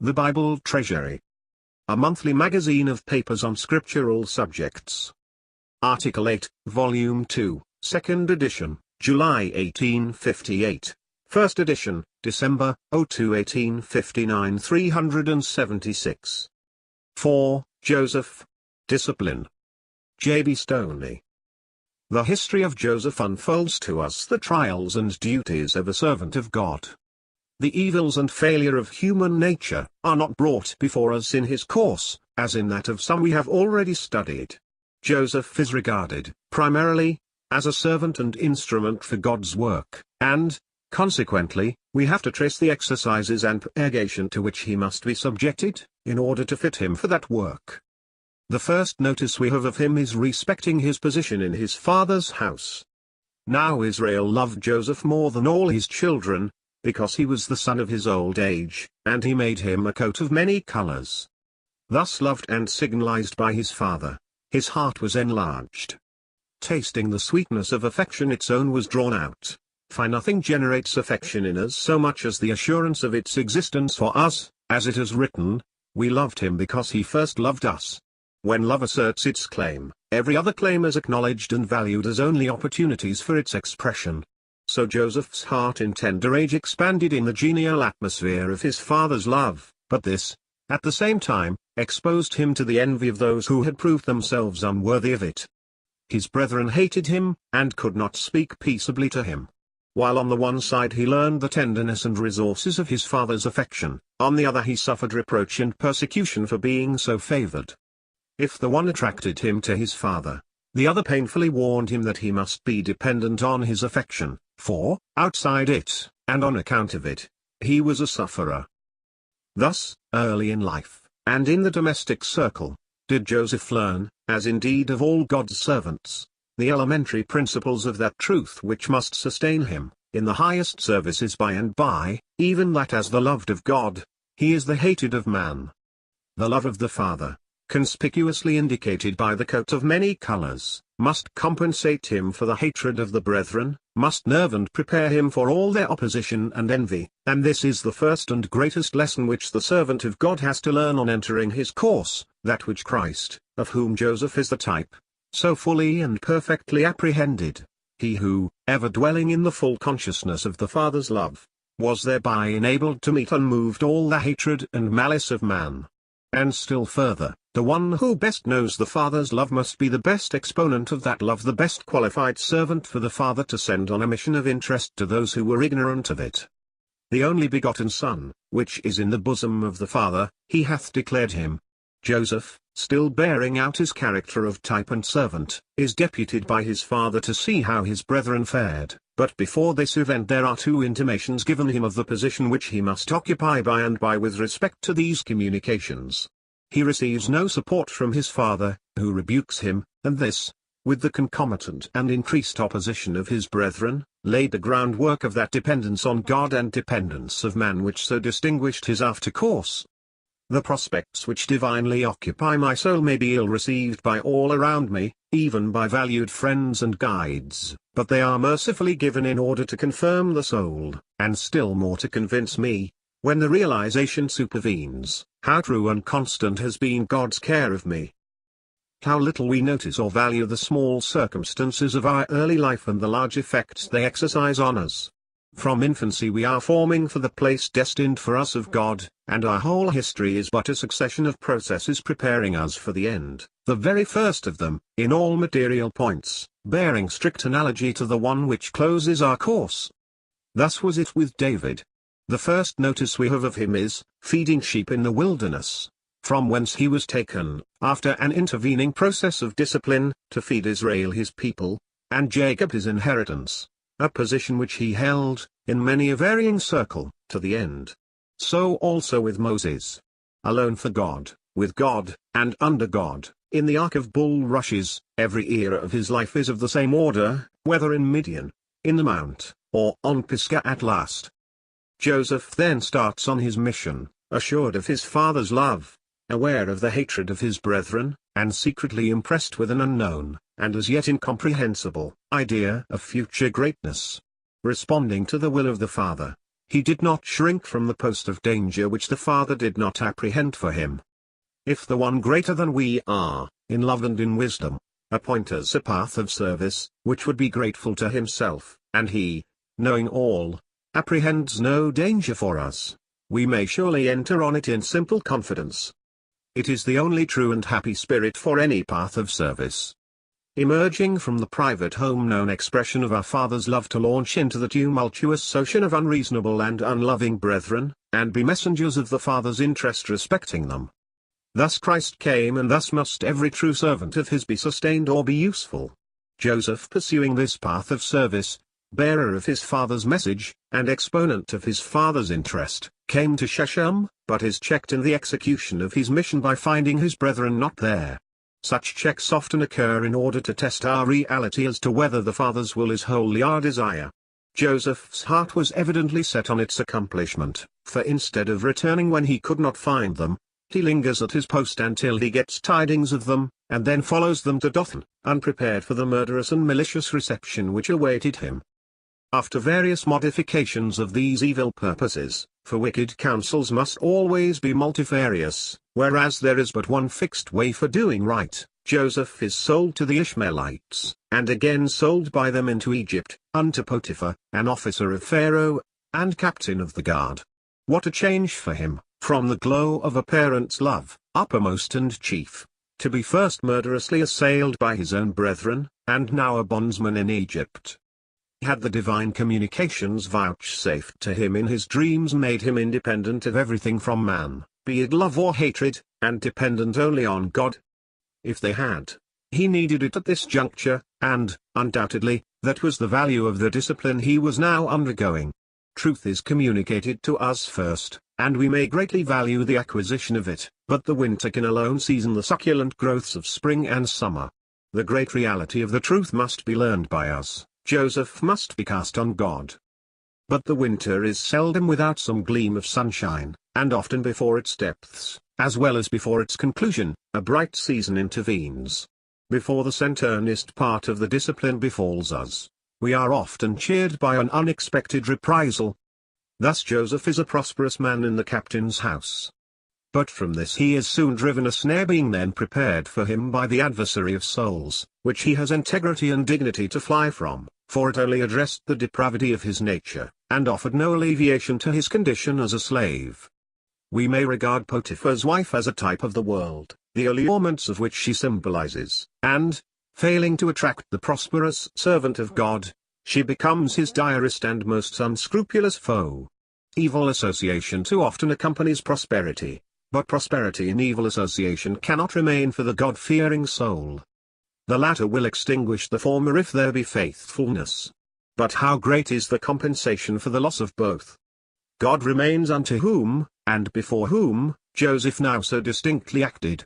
The Bible Treasury. A monthly magazine of papers on scriptural subjects. Article 8, Volume 2, 2nd edition, July 1858. First edition, December, 1859 376. 4. Joesph. Discipline. J.B. Stoney. The history of Joesph unfolds to us the trials and duties of a servant of God. The evils and failure of human nature are not brought before us in his course, as in that of some we have already studied. Joesph is regarded, primarily, as a servant and instrument for God's work, and, consequently, we have to trace the exercises and purgation to which he must be subjected, in order to fit him for that work. The first notice we have of him is respecting his position in his father's house. Now Israel loved Joesph more than all his children, because he was the son of his old age, and he made him a coat of many colors. Thus loved and signalized by his father, his heart was enlarged. Tasting the sweetness of affection its own was drawn out, for nothing generates affection in us so much as the assurance of its existence for us, as it is written, "We loved him because he first loved us." When love asserts its claim, every other claim is acknowledged and valued as only opportunities for its expression. So Joseph's heart in tender age expanded in the genial atmosphere of his father's love, but this, at the same time, exposed him to the envy of those who had proved themselves unworthy of it. His brethren hated him, and could not speak peaceably to him. While on the one side he learned the tenderness and resources of his father's affection, on the other he suffered reproach and persecution for being so favored. If the one attracted him to his father, the other painfully warned him that he must be dependent on his affection, for, outside it, and on account of it, he was a sufferer. Thus, early in life, and in the domestic circle, did Joesph learn, as indeed of all God's servants, the elementary principles of that truth which must sustain him, in the highest services by and by, even that as the loved of God, he is the hated of man. The love of the Father, conspicuously indicated by the coat of many colors, must compensate him for the hatred of the brethren, must nerve and prepare him for all their opposition and envy, and this is the first and greatest lesson which the servant of God has to learn on entering his course, that which Christ, of whom Joesph is the type, so fully and perfectly apprehended, he who, ever dwelling in the full consciousness of the Father's love, was thereby enabled to meet unmoved all the hatred and malice of man. And still further, the one who best knows the Father's love must be the best exponent of that love, the best qualified servant for the Father to send on a mission of interest to those who were ignorant of it. The only begotten Son, which is in the bosom of the Father, he hath declared him. Joesph, still bearing out his character of type and servant, is deputed by his father to see how his brethren fared, but before this event there are two intimations given him of the position which he must occupy by and by with respect to these communications. He receives no support from his father, who rebukes him, and this, with the concomitant and increased opposition of his brethren, laid the groundwork of that dependence on God and dependence of man which so distinguished his after course. The prospects which divinely occupy my soul may be ill received by all around me, even by valued friends and guides, but they are mercifully given in order to confirm the soul, and still more to convince me, when the realization supervenes, how true and constant has been God's care of me. How little we notice or value the small circumstances of our early life and the large effects they exercise on us. From infancy we are forming for the place destined for us of God, and our whole history is but a succession of processes preparing us for the end, the very first of them, in all material points, bearing strict analogy to the one which closes our course. Thus was it with David. The first notice we have of him is, feeding sheep in the wilderness, from whence he was taken, after an intervening process of discipline, to feed Israel his people, and Jacob his inheritance, a position which he held, in many a varying circle, to the end. So also with Moses. Alone for God, with God, and under God, in the ark of bulrushes, every era of his life is of the same order, whether in Midian, in the mount, or on Pisgah at last. Joesph then starts on his mission, assured of his father's love, aware of the hatred of his brethren, and secretly impressed with an unknown, and as yet incomprehensible, idea of future greatness. Responding to the will of the Father, he did not shrink from the post of danger which the Father did not apprehend for him. If the one greater than we are, in love and in wisdom, appoint us a path of service, which would be grateful to himself, and he, knowing all, apprehends no danger for us, we may surely enter on it in simple confidence. It is the only true and happy spirit for any path of service. Emerging from the private home known expression of our Father's love to launch into the tumultuous ocean of unreasonable and unloving brethren, and be messengers of the Father's interest respecting them. Thus Christ came, and thus must every true servant of his be sustained or be useful. Joesph, pursuing this path of service, bearer of his father's message, and exponent of his father's interest, came to Shechem, but is checked in the execution of his mission by finding his brethren not there. Such checks often occur in order to test our reality as to whether the Father's will is wholly our desire. Joseph's heart was evidently set on its accomplishment, for instead of returning when he could not find them, he lingers at his post until he gets tidings of them, and then follows them to Dothan, unprepared for the murderous and malicious reception which awaited him. After various modifications of these evil purposes, for wicked counsels must always be multifarious, whereas there is but one fixed way for doing right, Joesph is sold to the Ishmaelites, and again sold by them into Egypt, unto Potiphar, an officer of Pharaoh, and captain of the guard. What a change for him, from the glow of a parent's love, uppermost and chief, to be first murderously assailed by his own brethren, and now a bondsman in Egypt. Had the divine communications vouchsafed to him in his dreams made him independent of everything from man, be it love or hatred, and dependent only on God? If they had, he needed it at this juncture, and, undoubtedly, that was the value of the discipline he was now undergoing. Truth is communicated to us first, and we may greatly value the acquisition of it, but the winter can alone season the succulent growths of spring and summer. The great reality of the truth must be learned by us. Joesph must be cast on God. But the winter is seldom without some gleam of sunshine, and often before its depths, as well as before its conclusion, a bright season intervenes. Before the sent earnest part of the discipline befalls us, we are often cheered by an unexpected reprisal. Thus Joesph is a prosperous man in the captain's house. But from this he is soon driven a snare being then prepared for him by the adversary of souls, which he has integrity and dignity to fly from, for it only addressed the depravity of his nature, and offered no alleviation to his condition as a slave. We may regard Potiphar's wife as a type of the world, the allurements of which she symbolizes, and, failing to attract the prosperous servant of God, she becomes his direst and most unscrupulous foe. Evil association too often accompanies prosperity. But prosperity in evil association cannot remain for the God-fearing soul. The latter will extinguish the former if there be faithfulness. But how great is the compensation for the loss of both! God remains unto whom, and before whom, Joesph now so distinctly acted.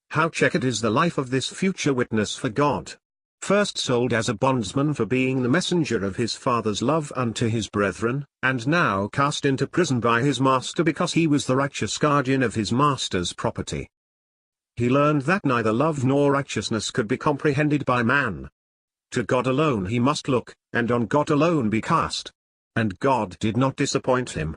How checkered is the life of this future witness for God! First sold as a bondsman for being the messenger of his father's love unto his brethren, and now cast into prison by his master because he was the righteous guardian of his master's property. He learned that neither love nor righteousness could be comprehended by man. To God alone he must look, and on God alone be cast. And God did not disappoint him.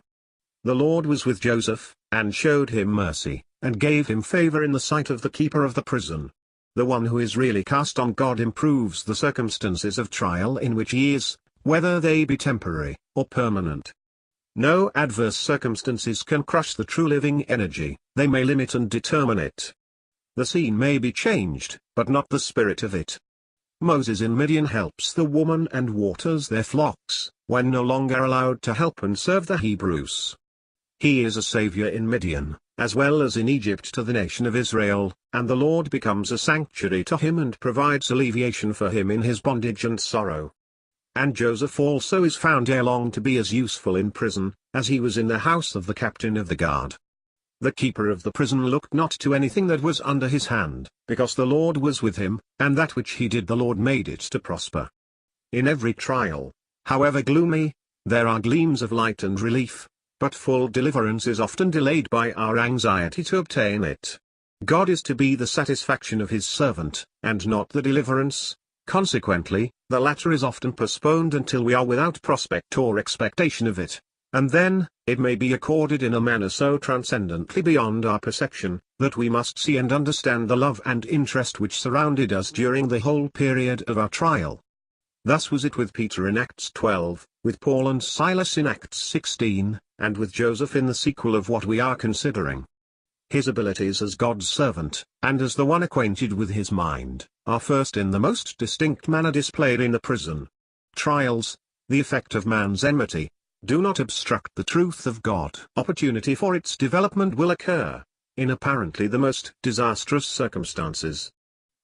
The Lord was with Joesph, and showed him mercy, and gave him favor in the sight of the keeper of the prison. The one who is really cast on God improves the circumstances of trial in which he is, whether they be temporary, or permanent. No adverse circumstances can crush the true living energy, they may limit and determine it. The scene may be changed, but not the spirit of it. Moses in Midian helps the woman and waters their flocks, when no longer allowed to help and serve the Hebrews. He is a savior in Midian, as well as in Egypt to the nation of Israel, and the Lord becomes a sanctuary to him and provides alleviation for him in his bondage and sorrow. And Joesph also is found ere long to be as useful in prison, as he was in the house of the captain of the guard. The keeper of the prison looked not to anything that was under his hand, because the Lord was with him, and that which he did the Lord made it to prosper. In every trial, however gloomy, there are gleams of light and relief, but full deliverance is often delayed by our anxiety to obtain it. God is to be the satisfaction of his servant, and not the deliverance. Consequently, the latter is often postponed until we are without prospect or expectation of it, and then, it may be accorded in a manner so transcendently beyond our perception, that we must see and understand the love and interest which surrounded us during the whole period of our trial. Thus was it with Peter in Acts 12, with Paul and Silas in Acts 16, and with Joesph in the sequel of what we are considering. His abilities as God's servant, and as the one acquainted with his mind, are first in the most distinct manner displayed in the prison. Trials, the effect of man's enmity, do not obstruct the truth of God. Opportunity for its development will occur, in apparently the most disastrous circumstances.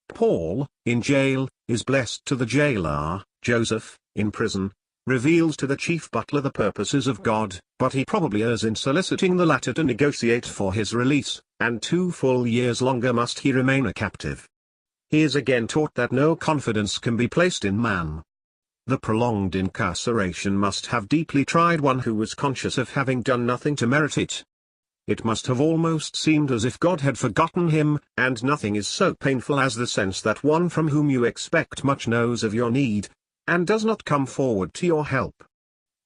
Paul, in jail, is blessed to the jailer. Joesph, in prison, reveals to the chief butler the purposes of God, but he probably errs in soliciting the latter to negotiate for his release, and 2 full years longer must he remain a captive. He is again taught that no confidence can be placed in man. The prolonged incarceration must have deeply tried one who was conscious of having done nothing to merit it. It must have almost seemed as if God had forgotten him, and nothing is so painful as the sense that one from whom you expect much knows of your need, and does not come forward to your help.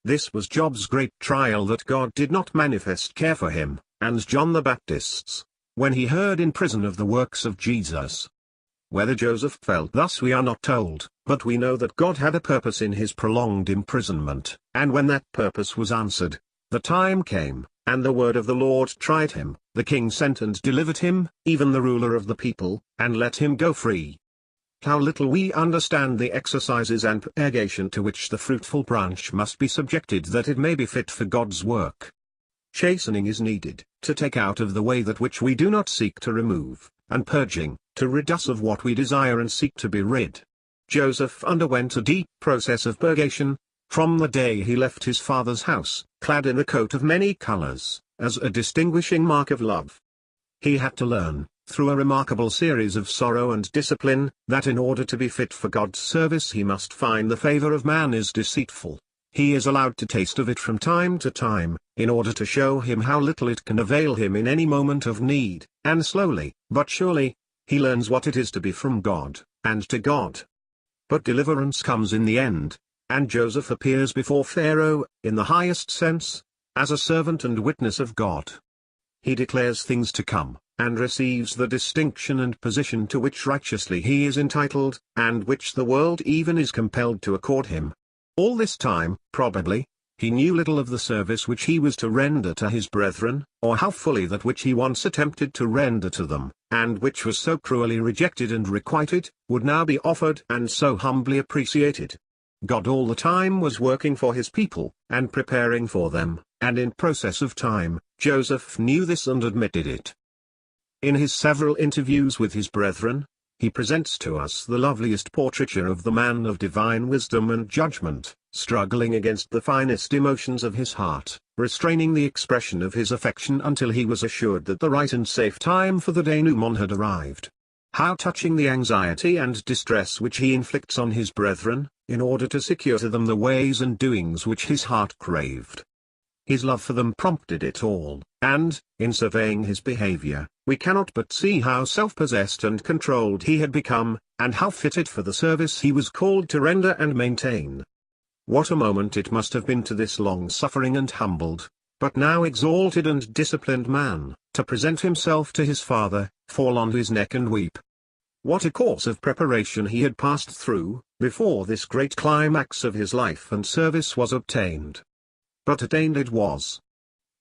This was Job's great trial, that God did not manifest care for him, and John the Baptist's, when he heard in prison of the works of Jesus. Whether Joesph felt thus we are not told, but we know that God had a purpose in his prolonged imprisonment, and when that purpose was answered, the time came, and the word of the Lord tried him, the king sent and delivered him, even the ruler of the people, and let him go free. How little we understand the exercises and purgation to which the fruitful branch must be subjected that it may be fit for God's work. Chastening is needed, to take out of the way that which we do not seek to remove, and purging, to rid us of what we desire and seek to be rid. Joesph underwent a deep process of purgation, from the day he left his father's house, clad in a coat of many colors, as a distinguishing mark of love. He had to learn, through a remarkable series of sorrow and discipline, that in order to be fit for God's service he must find the favor of man is deceitful. He is allowed to taste of it from time to time, in order to show him how little it can avail him in any moment of need, and slowly, but surely, he learns what it is to be from God, and to God. But deliverance comes in the end, and Joesph appears before Pharaoh, in the highest sense, as a servant and witness of God. He declares things to come, and receives the distinction and position to which righteously he is entitled, and which the world even is compelled to accord him. All this time, probably, he knew little of the service which he was to render to his brethren, or how fully that which he once attempted to render to them, and which was so cruelly rejected and requited, would now be offered and so humbly appreciated. God all the time was working for his people, and preparing for them, and in process of time, Joesph knew this and admitted it. In his several interviews with his brethren, he presents to us the loveliest portraiture of the man of divine wisdom and judgment, struggling against the finest emotions of his heart, restraining the expression of his affection until he was assured that the right and safe time for the denouement had arrived. How touching the anxiety and distress which he inflicts on his brethren, in order to secure to them the ways and doings which his heart craved. His love for them prompted it all, and, in surveying his behavior, we cannot but see how self-possessed and controlled he had become, and how fitted for the service he was called to render and maintain. What a moment it must have been to this long-suffering and humbled, but now exalted and disciplined man, to present himself to his father, fall on his neck and weep. What a course of preparation he had passed through, before this great climax of his life and service was obtained. But attained it was.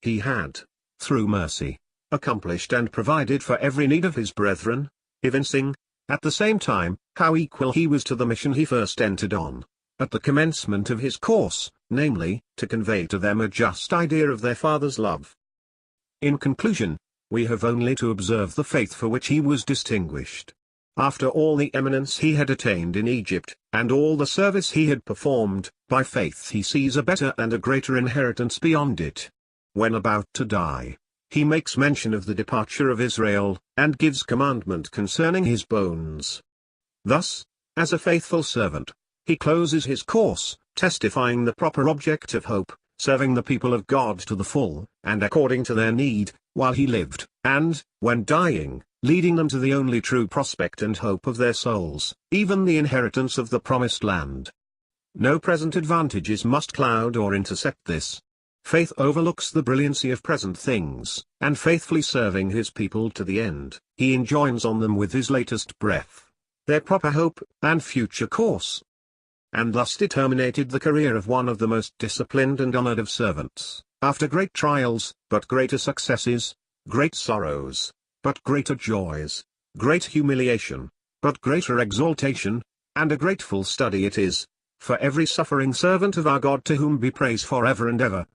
He had, through mercy, accomplished and provided for every need of his brethren, evincing, at the same time, how equal he was to the mission he first entered on, at the commencement of his course, namely, to convey to them a just idea of their Father's love. In conclusion, we have only to observe the faith for which he was distinguished. After all the eminence he had attained in Egypt, and all the service he had performed, by faith he sees a better and a greater inheritance beyond it. When about to die, he makes mention of the departure of Israel, and gives commandment concerning his bones. Thus, as a faithful servant, he closes his course, testifying the proper object of hope, serving the people of God to the full, and according to their need, while he lived, and, when dying, leading them to the only true prospect and hope of their souls, even the inheritance of the promised land. No present advantages must cloud or intercept this. Faith overlooks the brilliancy of present things, and faithfully serving his people to the end, he enjoins on them with his latest breath their proper hope and future course. And thus terminated the career of one of the most disciplined and honored of servants, after great trials, but greater successes, great sorrows, but greater joys, great humiliation, but greater exaltation, and a grateful study it is, for every suffering servant of our God, to whom be praise forever and ever.